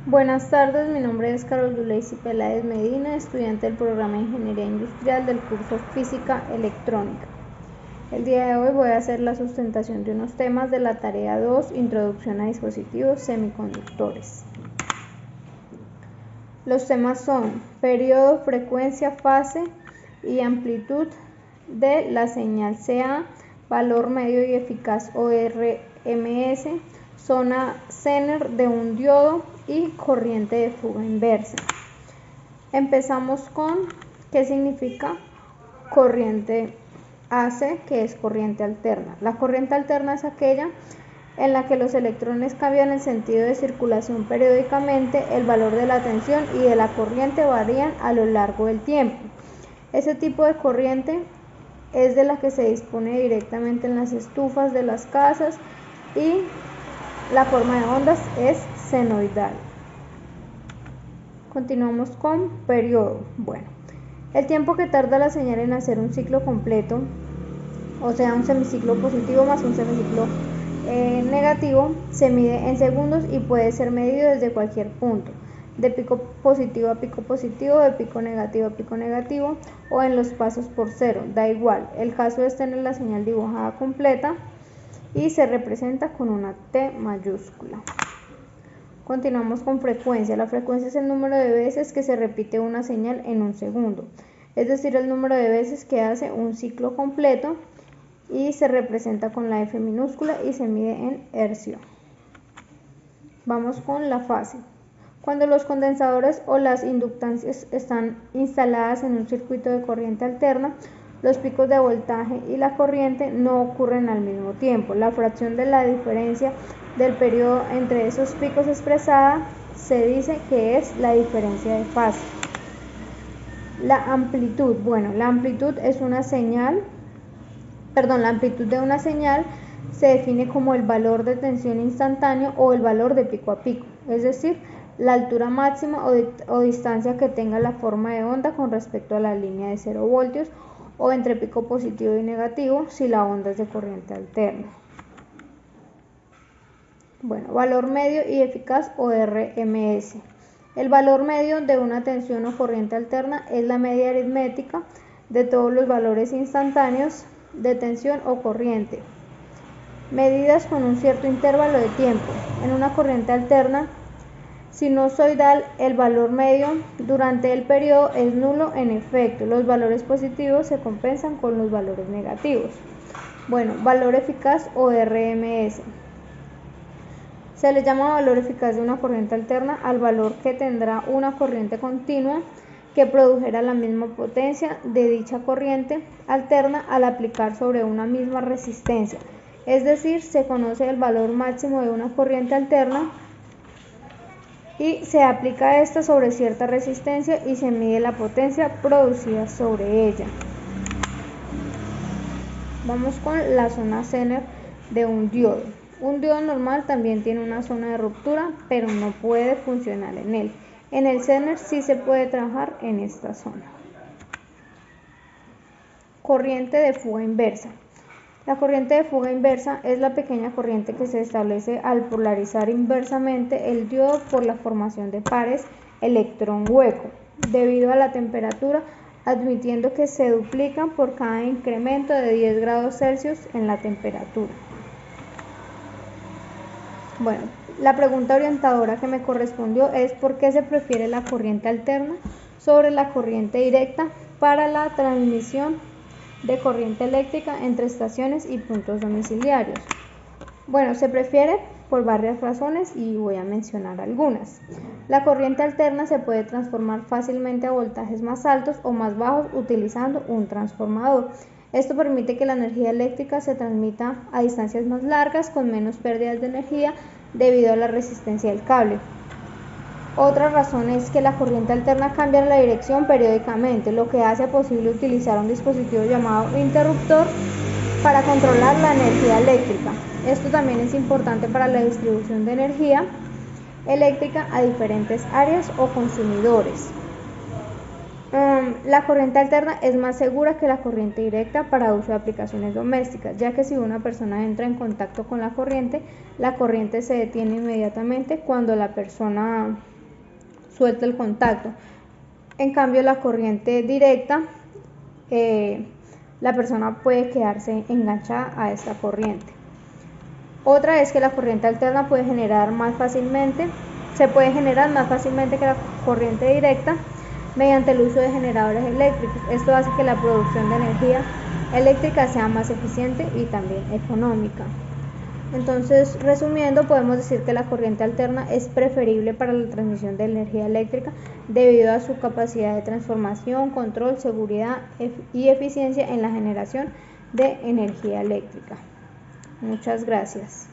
Buenas tardes, mi nombre es Carol Duleisi Peláez Medina, estudiante del programa de Ingeniería Industrial del curso Física Electrónica. El día de hoy voy a hacer la sustentación de unos temas de la tarea 2, Introducción a dispositivos semiconductores. Los temas son periodo, frecuencia, fase y amplitud de la señal CA, valor medio y eficaz o RMS, zona Zener de un diodo y corriente de fuga inversa. Empezamos con qué significa corriente AC, que es corriente alterna. La corriente alterna es aquella en la que los electrones cambian el sentido de circulación periódicamente, el valor de la tensión y de la corriente varían a lo largo del tiempo. Ese tipo de corriente es de la que se dispone directamente en las estufas de las casas y la forma de ondas es senoidal. Continuamos con periodo. Bueno, el tiempo que tarda la señal en hacer un ciclo completo, o sea, un semiciclo positivo más un semiciclo negativo, se mide en segundos y puede ser medido desde cualquier punto, de pico positivo a pico positivo, de pico negativo a pico negativo o en los pasos por cero, da igual. El caso es tener la señal dibujada completa y se representa con una T mayúscula. Continuamos con frecuencia. La frecuencia es el número de veces que se repite una señal en un segundo, es decir, el número de veces que hace un ciclo completo y se representa con la F minúscula y se mide en hercio. Vamos con la fase. Cuando los condensadores o las inductancias están instaladas en un circuito de corriente alterna, los picos de voltaje y la corriente no ocurren al mismo tiempo. La fracción de la diferencia del periodo entre esos picos expresada se dice que es la diferencia de fase. La amplitud. Bueno, la amplitud es una señal, la amplitud de una señal se define como el valor de tensión instantáneo o el valor de pico a pico, es decir, la altura máxima o distancia que tenga la forma de onda con respecto a la línea de 0 voltios o entre pico positivo y negativo si la onda es de corriente alterna. Bueno, valor medio y eficaz o RMS. El valor medio de una tensión o corriente alterna es la media aritmética de todos los valores instantáneos de tensión o corriente, medidas con un cierto intervalo de tiempo. En una corriente alterna sinusoidal, el valor medio durante el periodo es nulo en efecto. Los valores positivos se compensan con los valores negativos. Bueno, valor eficaz o RMS. Se le llama valor eficaz de una corriente alterna al valor que tendrá una corriente continua que produjera la misma potencia de dicha corriente alterna al aplicar sobre una misma resistencia. Es decir, se conoce el valor máximo de una corriente alterna y se aplica esta sobre cierta resistencia y se mide la potencia producida sobre ella. Vamos con la zona Zener de un diodo. Un diodo normal también tiene una zona de ruptura, pero no puede funcionar en él. En el Zener sí se puede trabajar en esta zona. Corriente de fuga inversa. La corriente de fuga inversa es la pequeña corriente que se establece al polarizar inversamente el diodo por la formación de pares electrón-hueco, debido a la temperatura, admitiendo que se duplican por cada incremento de 10 grados Celsius en la temperatura. Bueno, la pregunta orientadora que me correspondió es ¿por qué se prefiere la corriente alterna sobre la corriente directa para la transmisión de corriente eléctrica entre estaciones y puntos domiciliarios? Bueno, se prefiere por varias razones y voy a mencionar algunas. La corriente alterna se puede transformar fácilmente a voltajes más altos o más bajos utilizando un transformador. Esto permite que la energía eléctrica se transmita a distancias más largas con menos pérdidas de energía debido a la resistencia del cable. Otra razón es que la corriente alterna cambia la dirección periódicamente, lo que hace posible utilizar un dispositivo llamado interruptor para controlar la energía eléctrica. Esto también es importante para la distribución de energía eléctrica a diferentes áreas o consumidores. La corriente alterna es más segura que la corriente directa para uso de aplicaciones domésticas, ya que si una persona entra en contacto con la corriente se detiene inmediatamente cuando la persona suelta el contacto. En cambio, la corriente directa, la persona puede quedarse enganchada a esta corriente. Otra es que la corriente alterna se puede generar más fácilmente que la corriente directa mediante el uso de generadores eléctricos. Esto hace que la producción de energía eléctrica sea más eficiente y también económica. Entonces, resumiendo, podemos decir que la corriente alterna es preferible para la transmisión de energía eléctrica debido a su capacidad de transformación, control, seguridad y eficiencia en la generación de energía eléctrica. Muchas gracias.